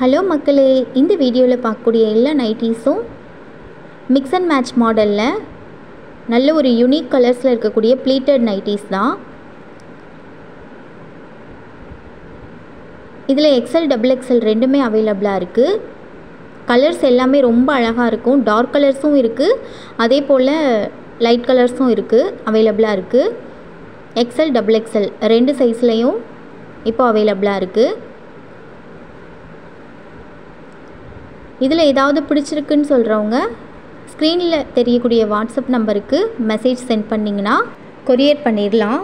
Hello மக்களே, இந்த வீடியோவில் பார்க்கக்கூடிய எல்லா நைட்டீஸும் மிக்ஸ் அண்ட் மேட்ச் மாடலில் நல்ல ஒரு யூனிக் கலர்ஸில் இருக்கக்கூடிய ப்ளீட்டட் நைட்டீஸ் தான். இதில் எக்ஸ்எல் டபுள் எக்ஸ்எல் ரெண்டுமே அவைலபிளாக இருக்குது. கலர்ஸ் எல்லாமே ரொம்ப அழகாக இருக்கும். டார்க் கலர்ஸும் இருக்குது, அதே போல் லைட் கலர்ஸும் இருக்குது, அவைலபிளாக இருக்குது. எக்ஸ்எல் டபுள் எக்ஸ்எல் ரெண்டு சைஸ்லேயும் இப்போ அவைலபிளாக இருக்குது. இதில் ஏதாவது பிடிச்சிருக்குன்னு சொல்கிறவங்க ஸ்க்ரீனில் தெரியக்கூடிய வாட்ஸ்அப் நம்பருக்கு மெசேஜ் சென்ட் பண்ணிங்கன்னா கொரியர் பண்ணிடலாம்.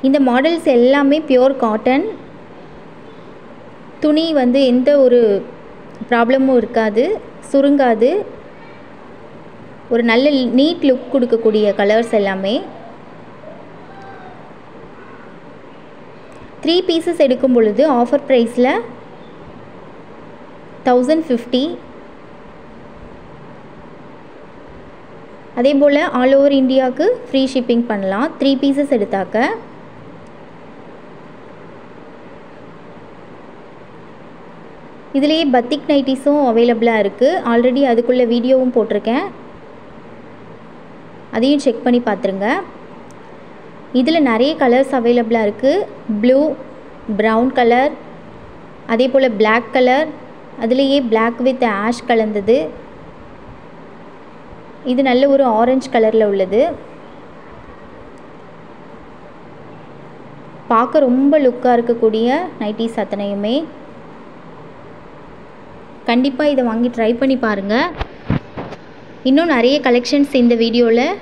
இந்த மாடல்ஸ் எல்லாமே பியோர் காட்டன். துணி எந்த ஒரு ப்ராப்ளமும் இருக்காது, சுருங்காது. ஒரு நல்ல நீட் லுக் கொடுக்கக்கூடிய கலர்ஸ் எல்லாமே. 3 பீசஸ் எடுக்கும் பொழுது ஆஃபர் ப்ரைஸில் 1050. அதே போல் ஆல் ஓவர் இந்தியாவுக்கு ஃப்ரீ ஷிப்பிங் பண்ணலாம் 3 பீசஸ் எடுத்தாக்க. இதிலேயே பத்திக் நைட்டிஸும் அவைலபிளாக இருக்குது. ஆல்ரெடி அதுக்குள்ளே வீடியோவும் போட்டிருக்கேன், அதையும் செக் பண்ணி பார்த்துருங்க. இதில் நிறைய கலர்ஸ் அவைலபிளாக இருக்குது. ப்ளூ, ப்ரௌன் கலர், அதே போல் பிளாக் கலர், அதுலேயே பிளாக் வித் ஆஷ் கலந்தது. இது நல்ல ஒரு ஆரஞ்சு கலரில் உள்ளது. பார்க்க ரொம்ப லுக்காக இருக்கக்கூடிய நைட்டீஸ் அத்தனையுமே. கண்டிப்பாக இதை வாங்கி ட்ரை பண்ணி பாருங்கள். இன்னும் நிறைய கலெக்ஷன்ஸ் இந்த வீடியோவில்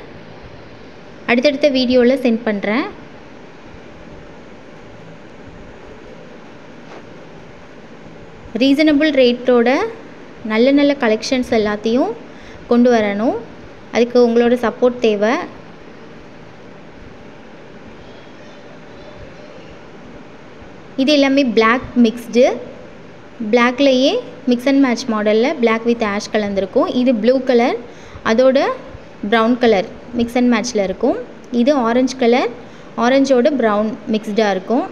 அடுத்தடுத்த வீடியோவில் சென்ட் பண்ணுறேன். ரீசனபிள் ரேட்டோட நல்ல நல்ல கலெக்ஷன்ஸ் எல்லாத்தையும் கொண்டு வரணும். அதுக்கு உங்களோட சப்போர்ட் தேவை. இது எல்லாமே பிளாக் மிக்ஸ்டு. பிளாக்லேயே மிக்ஸ் அண்ட் மேட்ச் மாடலில் பிளாக் வித் ஆஷ் கலந்துருக்கும். இது ப்ளூ கலர், அதோட ப்ரௌன் கலர் மிக்ஸ் அண்ட் மேட்ச்சில் இருக்கும். இது ஆரஞ்சு கலர், ஆரஞ்சோட ப்ரௌன் மிக்ஸ்டாக இருக்கும்.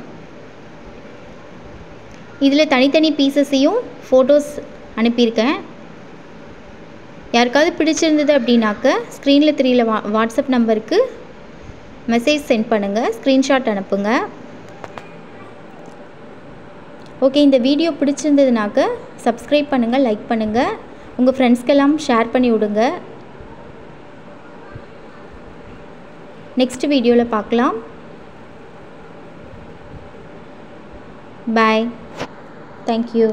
இதில் தனித்தனி பீசஸையும் ஃபோட்டோஸ் அனுப்பியிருக்கேன். யாருக்காவது பிடிச்சிருந்தது அப்படின்னாக்க ஸ்க்ரீனில் தெரியல வாட்ஸ்அப் நம்பருக்கு மெசேஜ் சென்ட் பண்ணுங்கள், ஸ்க்ரீன்ஷாட் அனுப்புங்க. ஓகே, இந்த வீடியோ பிடிச்சிருந்ததுனாக்க சப்ஸ்கிரைப் பண்ணுங்கள், லைக் பண்ணுங்கள், உங்கள் ஃப்ரெண்ட்ஸ்க்கெல்லாம் ஷேர் பண்ணி விடுங்க. நெக்ஸ்ட் வீடியோவில் பார்க்கலாம். பாய். தேங்க்யூ.